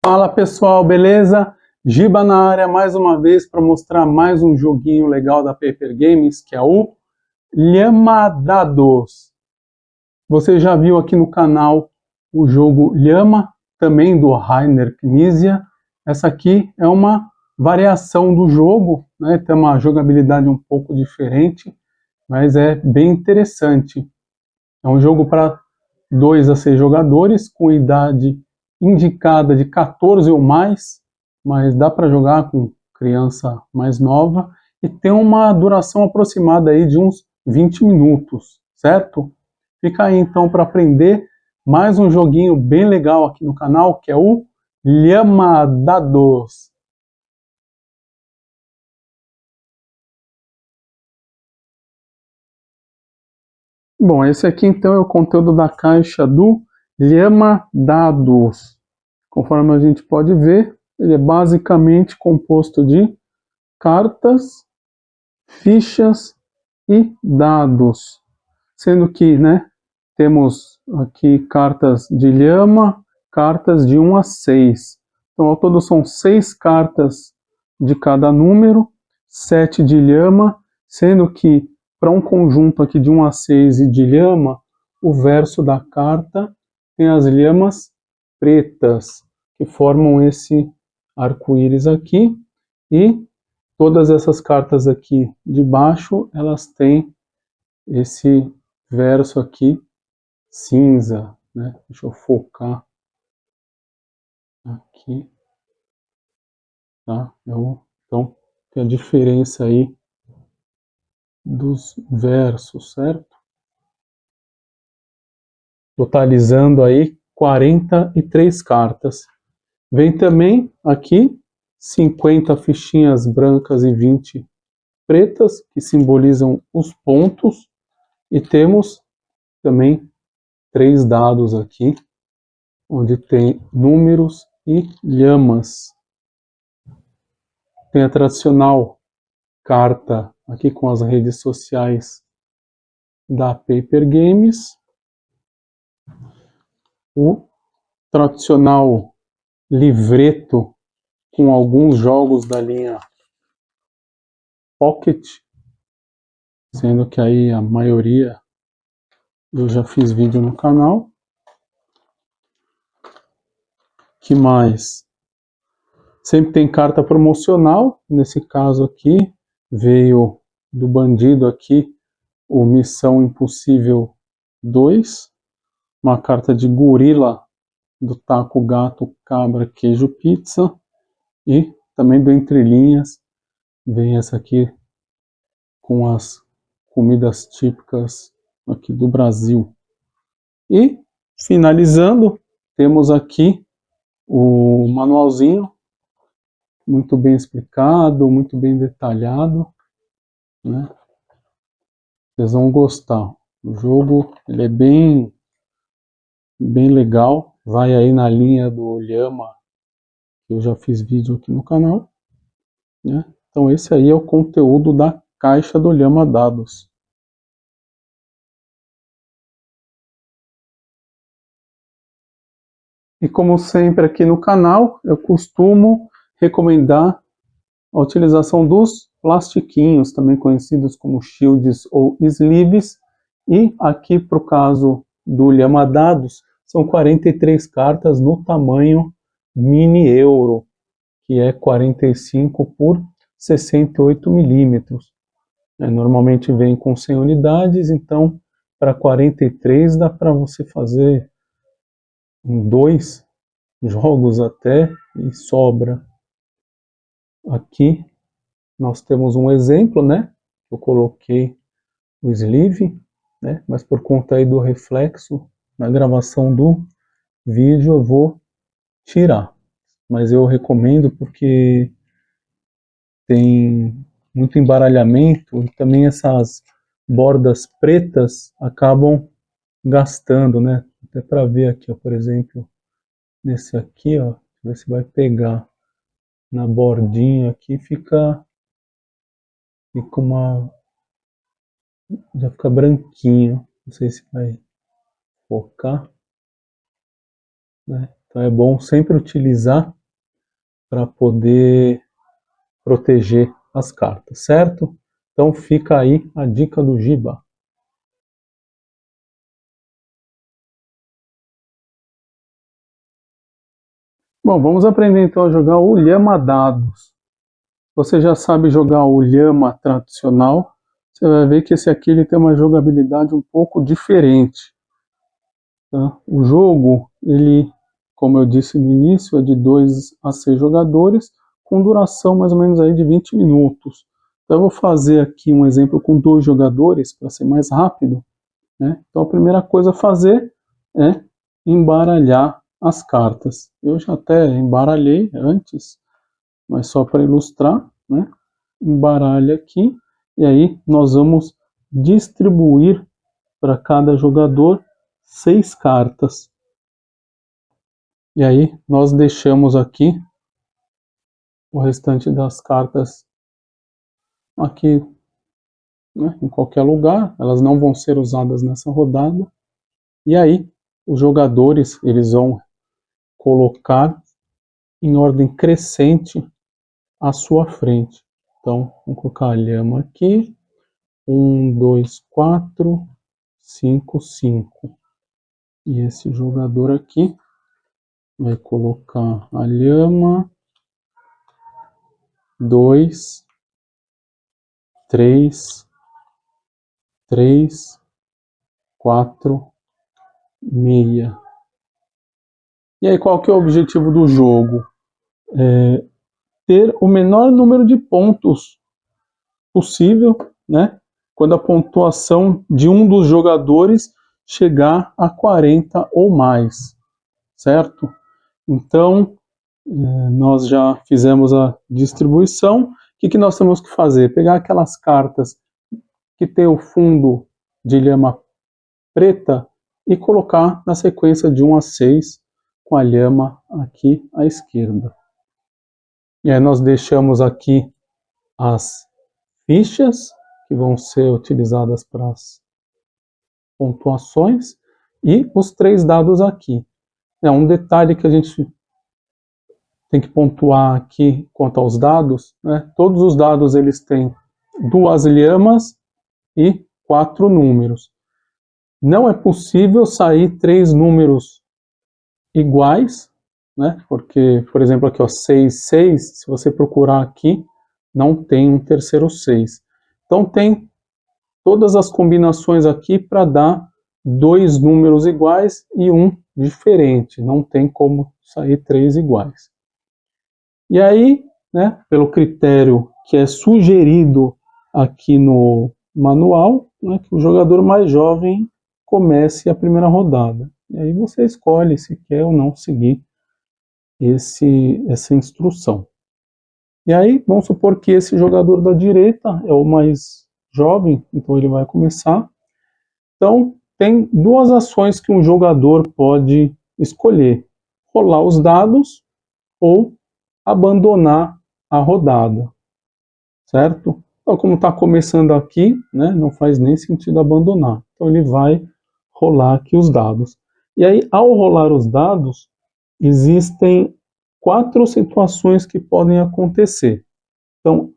Fala pessoal, beleza? Giba na área mais uma vez para mostrar mais um joguinho legal da Paper Games, que é o Llama Dados. Você já viu aqui no canal o jogo Llama, também do Rainer Knizia. Essa aqui é uma variação do jogo, né? Tem uma jogabilidade um pouco diferente, mas é bem interessante. É um jogo para 2 a 6 jogadores, com idade indicada de 14 ou mais, mas dá para jogar com criança mais nova, e tem uma duração aproximada aí de uns 20 minutos, certo? Fica aí então para aprender mais um joguinho bem legal aqui no canal, que é o Llama Dados. Bom, esse aqui então é o conteúdo da caixa do Llama Dados. Conforme a gente pode ver, ele é basicamente composto de cartas, fichas e dados. Sendo que, né, temos aqui cartas de Llama, cartas de 1 a 6. Então, ao todo são 6 cartas de cada número, 7 de Llama, sendo que para um conjunto aqui de 1 a 6 e de Llama, o verso da carta tem as lhamas pretas, que formam esse arco-íris aqui, e todas essas cartas aqui de baixo, elas têm esse verso aqui cinza, né? Deixa eu focar aqui, tá? Então, tem a diferença aí dos versos, certo? Totalizando aí 43 cartas. Vem também aqui 50 fichinhas brancas e 20 pretas, que simbolizam os pontos, e temos também 3 dados aqui, onde tem números e lhamas. Tem a tradicional carta aqui com as redes sociais da Paper Games, o tradicional livreto com alguns jogos da linha Pocket, sendo que aí a maioria eu já fiz vídeo no canal. Que mais? Sempre tem carta promocional, nesse caso aqui veio do bandido aqui o Missão Impossível 2, uma carta de gorila do taco, gato, cabra, queijo, pizza, e também do Entre Linhas vem essa aqui com as comidas típicas aqui do Brasil. E finalizando, temos aqui o manualzinho, muito bem explicado, muito bem detalhado, né? Vocês vão gostar. O jogo ele é bem legal, vai aí na linha do Llama, que eu já fiz vídeo aqui no canal, né? Então esse aí é o conteúdo da caixa do Llama Dados. E como sempre aqui no canal, eu costumo recomendar a utilização dos plastiquinhos, também conhecidos como shields ou sleeves, e aqui para o caso do Llama Dados, são 43 cartas no tamanho mini euro, que é 45 por 68 milímetros. Normalmente vem com 100 unidades, então para 43 dá para você fazer em 2 jogos até e sobra. Aqui nós temos um exemplo, né? Eu coloquei o sleeve, né? Mas por conta aí do reflexo na gravação do vídeo eu vou tirar. Mas eu recomendo porque tem muito embaralhamento e também essas bordas pretas acabam gastando, né? Até para ver aqui, ó, por exemplo, nesse aqui, ó, ver se vai pegar na bordinha aqui, fica uma, já fica branquinho, não sei se vai focar, né? Então é bom sempre utilizar para poder proteger as cartas, certo? Então fica aí a dica do Giba. Bom, vamos aprender então a jogar o Lhama Dados. Você já sabe jogar o Lhama tradicional, você vai ver que esse aqui ele tem uma jogabilidade um pouco diferente. Tá? O jogo, ele, como eu disse no início, é de 2 a 6 jogadores, com duração mais ou menos aí de 20 minutos. Então eu vou fazer aqui um exemplo com 2 jogadores, para ser mais rápido. Né? Então a primeira coisa a fazer é embaralhar as cartas. Eu já até embaralhei antes, mas só para ilustrar, né? Embaralha aqui, e aí nós vamos distribuir para cada jogador 6 cartas. E aí nós deixamos aqui o restante das cartas aqui, né, em qualquer lugar, elas não vão ser usadas nessa rodada. E aí os jogadores eles vão colocar em ordem crescente à sua frente. Então, vamos colocar a lhama aqui. 1, 2, 4, 5, 5. E esse jogador aqui vai colocar a lhama 2, 3, 3, 4, meia. E aí, qual que é o objetivo do jogo? Ter o menor número de pontos possível, né? Quando a pontuação de um dos jogadores chegar a 40 ou mais, certo? Então, nós já fizemos a distribuição. O que nós temos que fazer? Pegar aquelas cartas que tem o fundo de lhama preta e colocar na sequência de 1 a 6, com a lhama aqui à esquerda. E aí nós deixamos aqui as fichas, que vão ser utilizadas para as pontuações, e os 3 dados aqui. Um detalhe que a gente tem que pontuar aqui quanto aos dados, né? Todos os dados eles têm 2 lhamas e 4 números. Não é possível sair 3 números iguais, né? Porque, por exemplo, aqui, ó, 6, 6, se você procurar aqui, não tem um terceiro 6. Então tem todas as combinações aqui para dar 2 números iguais e um diferente. Não tem como sair 3 iguais. E aí, né, pelo critério que é sugerido aqui no manual, né, que o jogador mais jovem comece a primeira rodada. E aí você escolhe se quer ou não seguir essa instrução. E aí, vamos supor que esse jogador da direita é o mais jovem, então ele vai começar. Então, tem 2 ações que um jogador pode escolher: rolar os dados ou abandonar a rodada, certo? Então, como está começando aqui, né, não faz nem sentido abandonar. Então, ele vai rolar aqui os dados. E aí, ao rolar os dados, existem 4 situações que podem acontecer. Então,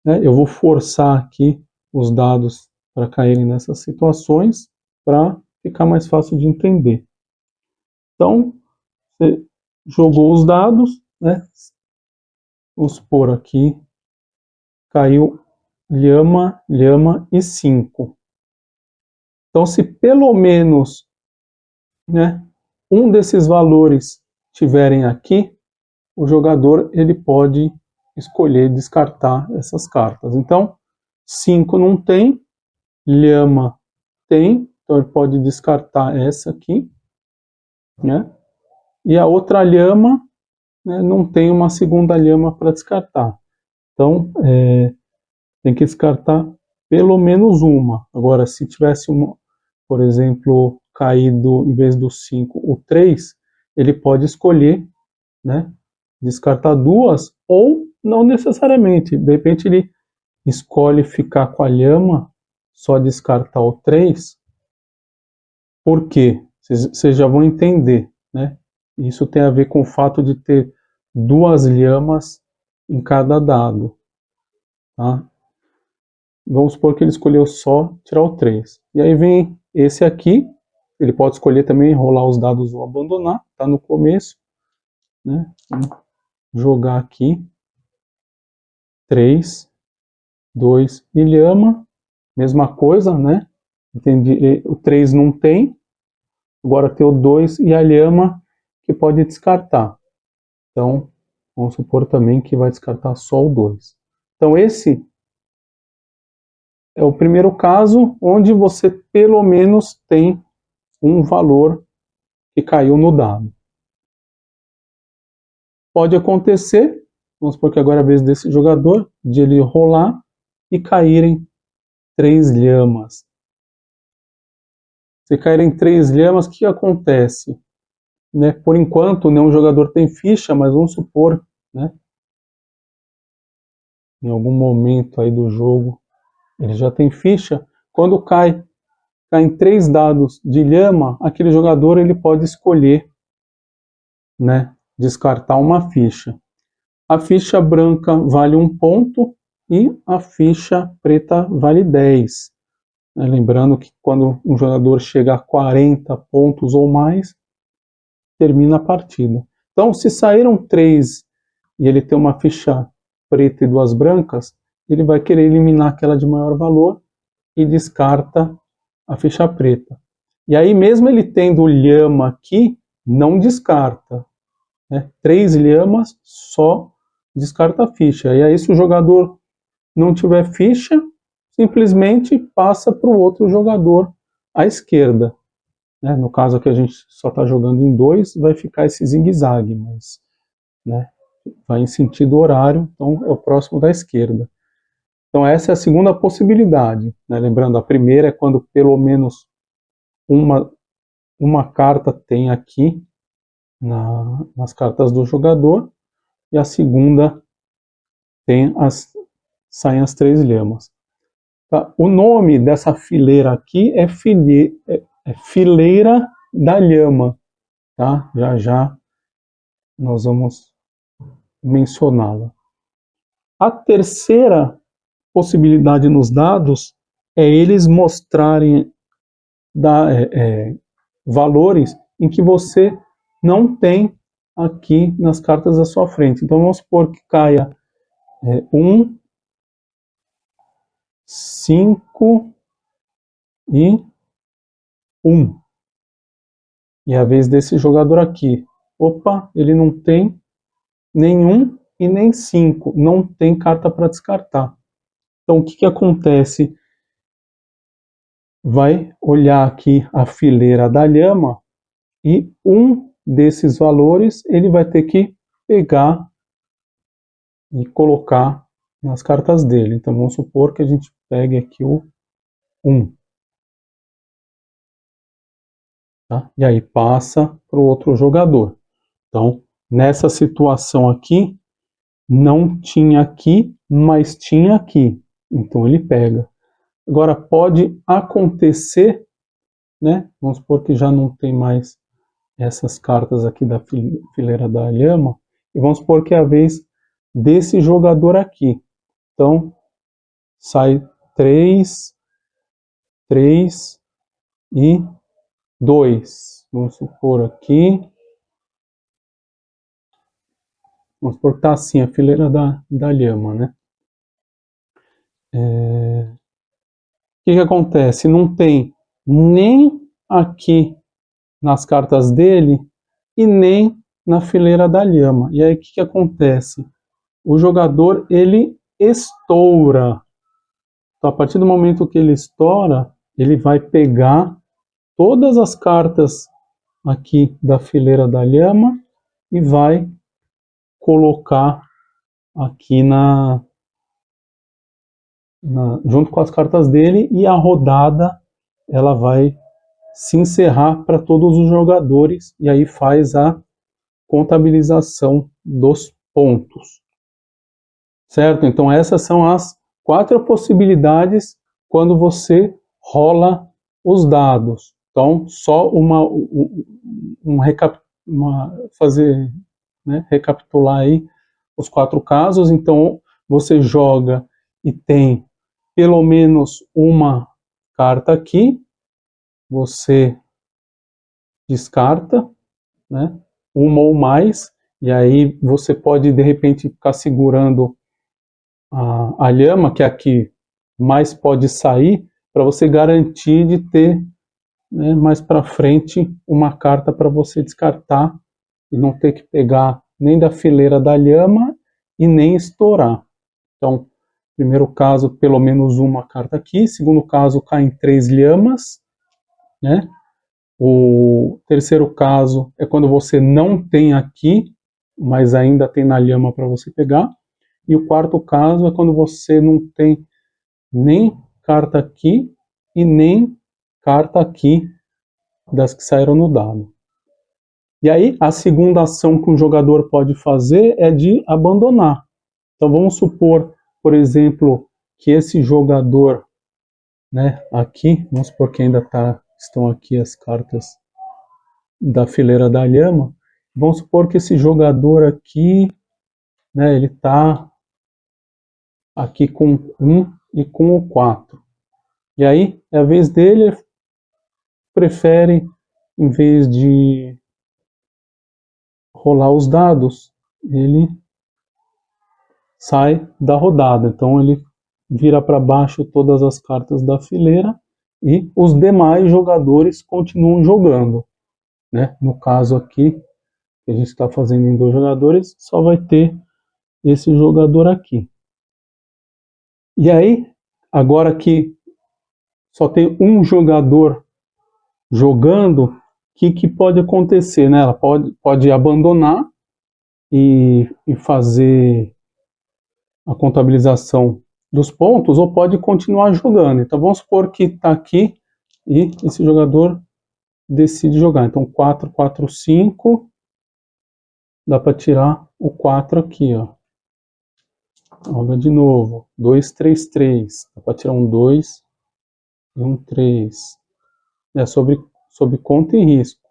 né, eu vou forçar aqui os dados para caírem nessas situações, para ficar mais fácil de entender. Então, você jogou os dados, né? Vamos supor aqui, caiu lhama, lhama e 5. Então, se pelo menos, né, um desses valores estiverem aqui, o jogador ele pode escolher descartar essas cartas. Então, 5 não tem, lhama tem, então ele pode descartar essa aqui, né? E a outra lhama, né, não tem uma segunda lhama para descartar. Então, tem que descartar pelo menos uma. Agora, se tivesse, por exemplo, caído, em vez do 5, o 3, ele pode escolher, né, descartar 2, ou não necessariamente. De repente, ele escolhe ficar com a lhama, só descartar o 3. Por quê? Vocês já vão entender, né? Isso tem a ver com o fato de ter 2 lhamas em cada dado. Tá? Vamos supor que ele escolheu só tirar o 3. E aí vem esse aqui, ele pode escolher também rolar os dados ou abandonar, tá no começo. Né? Vamos jogar aqui 3, 2 e lhama, mesma coisa, né? Entendi. O 3 não tem, agora tem o 2 e a lhama que pode descartar. Então, vamos supor também que vai descartar só o 2. Então, esse é o primeiro caso onde você pelo menos tem um valor que caiu no dado. Pode acontecer, vamos supor que agora é a vez desse jogador, de ele rolar e caírem 3 lhamas. Se caírem 3 lhamas, o que acontece? Né? Por enquanto, nenhum jogador tem ficha, mas vamos supor, né? Em algum momento aí do jogo, ele já tem ficha. Quando caem 3 dados de lhama, aquele jogador ele pode escolher, né, descartar uma ficha. A ficha branca vale 1 ponto e a ficha preta vale 10. Lembrando que quando um jogador chega a 40 pontos ou mais, termina a partida. Então, se saíram 3 e ele tem uma ficha preta e 2 brancas, ele vai querer eliminar aquela de maior valor e descarta a ficha preta. E aí, mesmo ele tendo lhama aqui, não descarta. Né? 3 lhamas, só descarta a ficha. E aí, se o jogador não tiver ficha, simplesmente passa para o outro jogador à esquerda. Né? No caso aqui a gente só está jogando em 2, vai ficar esse zigue-zague, mas né, vai em sentido horário, então é o próximo da esquerda. Então essa é a segunda possibilidade. Né? Lembrando, a primeira é quando pelo menos uma carta tem aqui nas cartas do jogador, e a segunda saem as 3 lhamas. Tá? O nome dessa fileira aqui é fileira da lhama. Tá? Já já nós vamos mencioná-la. A terceira possibilidade nos dados é eles mostrarem valores em que você não tem aqui nas cartas à sua frente. Então vamos supor que caia 1, 5 e 1. E é a vez desse jogador aqui. Opa, ele não tem nenhum e nem 5. Não tem carta para descartar. Então o que acontece? Vai olhar aqui a fileira da lhama e um desses valores ele vai ter que pegar e colocar nas cartas dele. Então vamos supor que a gente pegue aqui o 1. Tá? E aí passa para o outro jogador. Então, nessa situação aqui, não tinha aqui, mas tinha aqui. Então ele pega. Agora pode acontecer, né? Vamos supor que já não tem mais essas cartas aqui da fileira da lhama, e vamos supor que é a vez desse jogador aqui. Então, sai 3, 3 e 2. Vamos supor aqui. Vamos supor que está assim, a fileira da lhama, né? O que acontece? Não tem nem aqui nas cartas dele e nem na fileira da lhama. E aí o que acontece? O jogador ele estoura. Então, a partir do momento que ele estoura, ele vai pegar todas as cartas aqui da fileira da lhama e vai colocar aqui junto com as cartas dele, e a rodada ela vai se encerrar para todos os jogadores, e aí faz a contabilização dos pontos. Certo? Então essas são as 4 possibilidades quando você rola os dados. Então, só um fazer, né, recapitular aí os 4 casos. Então, você joga e tem pelo menos uma carta aqui, você descarta, né, uma ou mais, e aí você pode, de repente, ficar segurando a lhama, que é a que mais pode sair, para você garantir de ter, né, mais para frente uma carta para você descartar e não ter que pegar nem da fileira da lhama e nem estourar. Então, primeiro caso, pelo menos uma carta aqui. Segundo caso, caem 3 lhamas, né? O terceiro caso é quando você não tem aqui, mas ainda tem na lhama para você pegar. E o quarto caso é quando você não tem nem carta aqui e nem carta aqui das que saíram no dado. E aí, a segunda ação que um jogador pode fazer é de abandonar. Então, vamos supor, por exemplo, que esse jogador, né, aqui, vamos supor que ainda estão aqui as cartas da fileira da lhama. Vamos supor que esse jogador aqui, né, ele está aqui com 1 e com o 4. E aí, é a vez dele, ele prefere, em vez de rolar os dados, ele sai da rodada. Então ele vira para baixo todas as cartas da fileira e os demais jogadores continuam jogando, né? No caso aqui, que a gente está fazendo em 2 jogadores, só vai ter esse jogador aqui. E aí, agora que só tem um jogador jogando, o que pode acontecer, né? Ela pode abandonar e fazer a contabilização dos pontos, ou pode continuar jogando. Então vamos supor que está aqui e esse jogador decide jogar. Então 4, 4, 5, dá para tirar o 4 aqui, ó. Joga de novo, 2, 3, 3, dá para tirar um 2 e um 3. É sob conta e risco.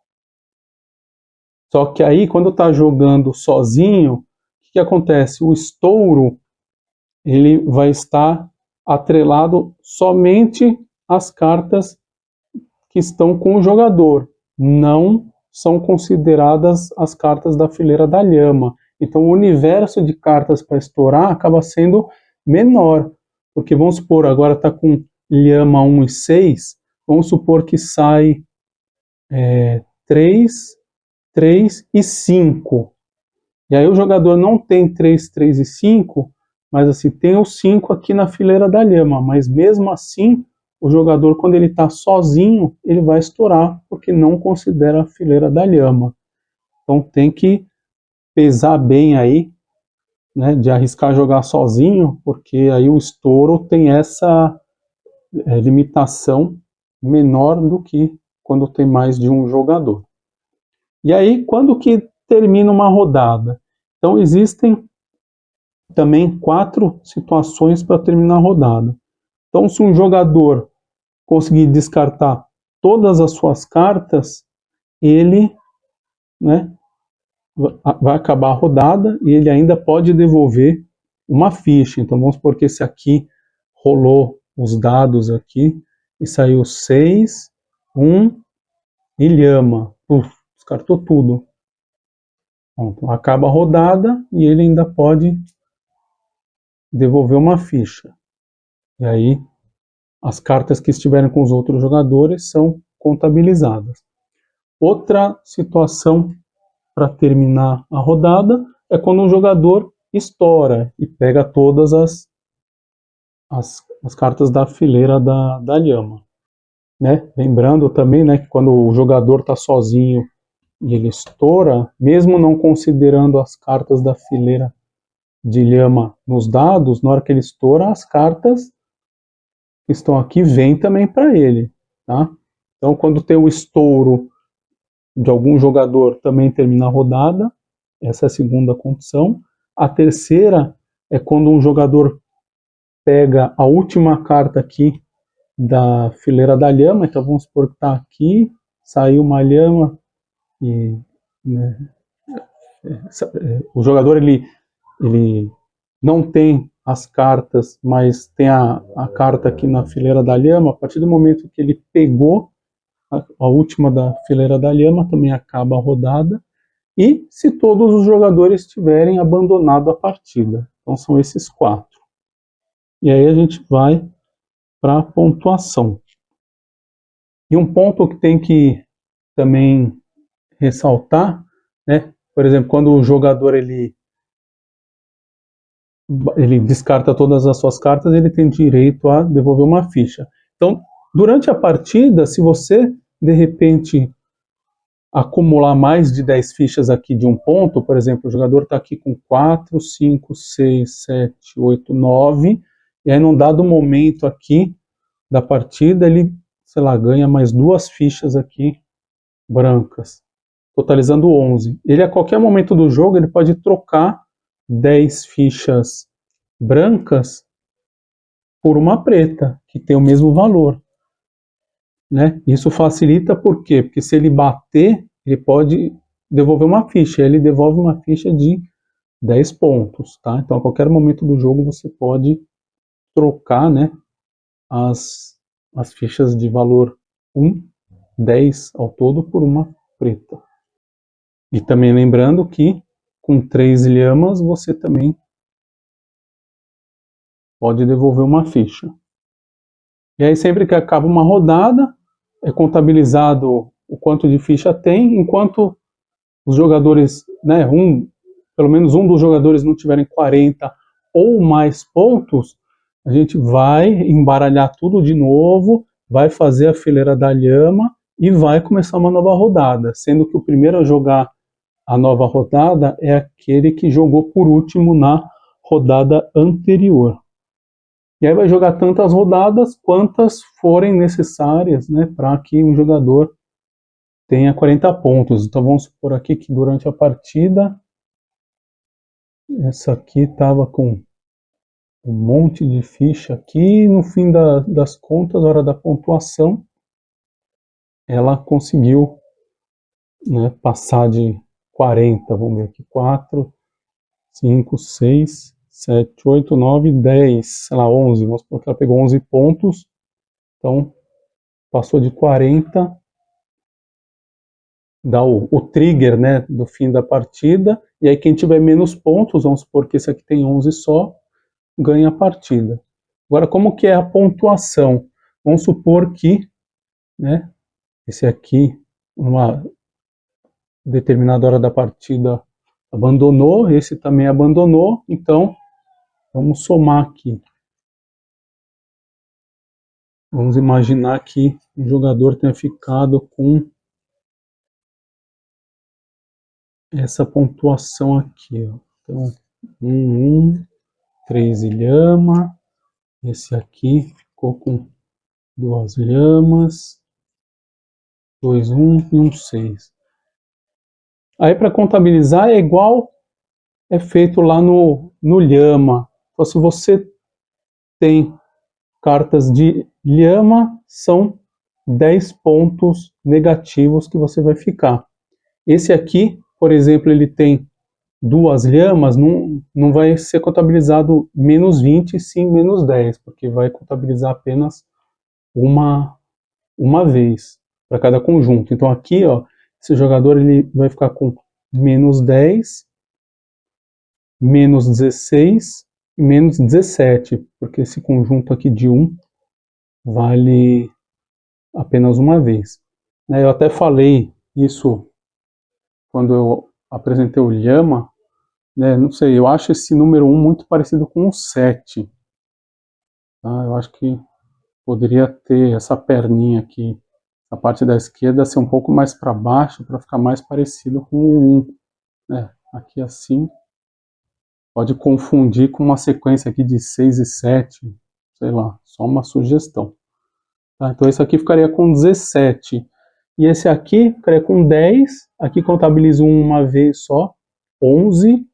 Só que aí, quando está jogando sozinho, o que acontece? O estouro, ele vai estar atrelado somente às cartas que estão com o jogador. Não são consideradas as cartas da fileira da lhama. Então, o universo de cartas para estourar acaba sendo menor. Porque vamos supor, agora está com lhama 1 e 6, vamos supor que sai 3, 3 e 5. E aí o jogador não tem 3, 3 e 5, mas assim, tem o 5 aqui na fileira da lhama, mas mesmo assim, o jogador, quando ele está sozinho, ele vai estourar, porque não considera a fileira da lhama. Então tem que pesar bem aí, né, de arriscar jogar sozinho, porque aí o estouro tem essa limitação menor do que quando tem mais de um jogador. E aí, quando que termina uma rodada? Então existem também 4 situações para terminar a rodada. Então, se um jogador conseguir descartar todas as suas cartas, ele, né, vai acabar a rodada e ele ainda pode devolver uma ficha. Então, vamos supor que esse aqui rolou os dados aqui e saiu 6, 1 e lhama. Descartou tudo. Então, acaba a rodada e ele ainda pode devolver uma ficha. E aí, as cartas que estiverem com os outros jogadores são contabilizadas. Outra situação para terminar a rodada é quando um jogador estoura e pega todas as cartas da fileira da lhama. Né? Lembrando também, né, que quando o jogador está sozinho e ele estoura, mesmo não considerando as cartas da fileira de lhama nos dados, na hora que ele estoura, as cartas que estão aqui vêm também para ele. Tá? Então, quando tem o estouro de algum jogador, também termina a rodada. Essa é a segunda condição. A terceira é quando um jogador pega a última carta aqui da fileira da lhama. Então, vamos supor que está aqui, saiu uma lhama e né? O jogador ele não tem as cartas, mas tem a carta aqui na fileira da lhama. A partir do momento que ele pegou a última da fileira da lhama, também acaba a rodada. E se todos os jogadores tiverem abandonado a partida. Então são esses 4. E aí a gente vai para a pontuação. E um ponto que tem que também ressaltar, né? Por exemplo, quando o jogador ele descarta todas as suas cartas, ele tem direito a devolver uma ficha. Então, durante a partida, se você, de repente, acumular mais de 10 fichas aqui de um ponto, por exemplo, o jogador está aqui com 4, 5, 6, 7, 8, 9, e aí num dado momento aqui da partida, ele, sei lá, ganha mais 2 fichas aqui brancas, totalizando 11. Ele, a qualquer momento do jogo, ele pode trocar 10 fichas brancas por uma preta, que tem o mesmo valor, né? Isso facilita por quê? Porque se ele bater, ele pode devolver uma ficha, ele devolve uma ficha de 10 pontos, tá? Então, a qualquer momento do jogo, você pode trocar, né, as fichas de valor 1, 10 ao todo, por uma preta. E também lembrando que com 3 lhamas, você também pode devolver uma ficha. E aí, sempre que acaba uma rodada, é contabilizado o quanto de ficha tem, enquanto os jogadores, né, pelo menos um dos jogadores não tiverem 40 ou mais pontos, a gente vai embaralhar tudo de novo, vai fazer a fileira da lhama e vai começar uma nova rodada, sendo que o primeiro a jogar a nova rodada é aquele que jogou por último na rodada anterior. E aí vai jogar tantas rodadas quantas forem necessárias, né, para que um jogador tenha 40 pontos. Então vamos supor aqui que durante a partida, essa aqui estava com um monte de ficha aqui, e no fim das contas, na hora da pontuação, ela conseguiu, né, passar de 40, vamos ver aqui, 4, 5, 6, 7, 8, 9, 10, sei lá, 11, vamos supor que ela pegou 11 pontos, então passou de 40, dá o trigger, né, do fim da partida, e aí quem tiver menos pontos, vamos supor que esse aqui tem 11 só, ganha a partida. Agora, como que é a pontuação? Vamos supor que, né, esse aqui, numa determinada hora da partida, abandonou, esse também abandonou, então vamos somar aqui. Vamos imaginar que o jogador tenha ficado com essa pontuação aqui, ó. Então, 1, 3 lhama, esse aqui ficou com 2 lhamas, 2, 1 e 1, 6. Aí para contabilizar é igual é feito lá no lhama. Então, se você tem cartas de lhama, são 10 pontos negativos que você vai ficar. Esse aqui, por exemplo, ele tem 2 lhamas, não vai ser contabilizado menos 20, sim menos 10, porque vai contabilizar apenas uma vez para cada conjunto. Então aqui, ó, esse jogador ele vai ficar com menos 10, menos 16 e menos 17, porque esse conjunto aqui de 1 vale apenas uma vez. Eu até falei isso quando eu apresentei o lhama, né? Não sei, eu acho esse número 1 muito parecido com o 7. Tá? Eu acho que poderia ter essa perninha aqui, a parte da esquerda ser um pouco mais para baixo, para ficar mais parecido com o 1. Aqui assim, pode confundir com uma sequência aqui de 6 e 7, sei lá, só uma sugestão. Tá? Então esse aqui ficaria com 17. E esse aqui ficaria com 10. Aqui contabilizo uma vez só. 11.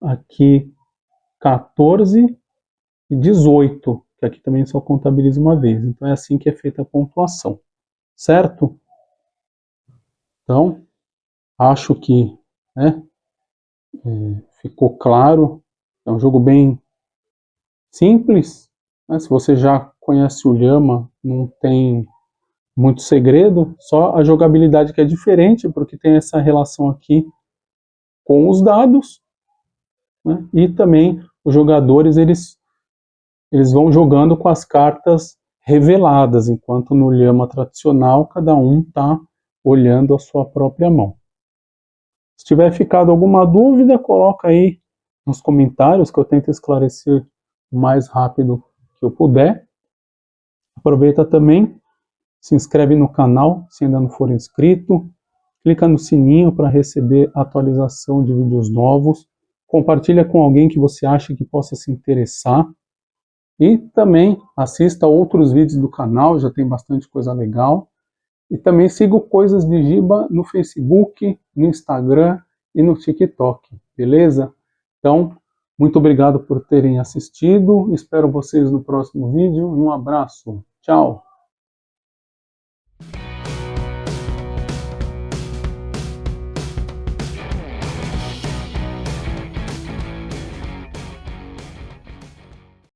Aqui 14 e 18. Que aqui também só contabilizo uma vez. Então é assim que é feita a pontuação. Certo? Então, Acho que, né, ficou claro. É um jogo bem simples, né? Se você já conhece o Llama, não tem muito segredo, só a jogabilidade que é diferente, porque tem essa relação aqui com os dados, né? E também os jogadores eles vão jogando com as cartas reveladas, enquanto no Llama tradicional cada um está olhando a sua própria mão. Se tiver ficado alguma dúvida, coloca aí nos comentários que eu tento esclarecer o mais rápido que eu puder. Aproveita também, se inscreve no canal se ainda não for inscrito, clica no sininho para receber atualização de vídeos novos, compartilha com alguém que você acha que possa se interessar e também assista outros vídeos do canal, já tem bastante coisa legal. E também siga o Coisas de Giba no Facebook, no Instagram e no TikTok, beleza? Então, muito obrigado por terem assistido, espero vocês no próximo vídeo, um abraço, tchau!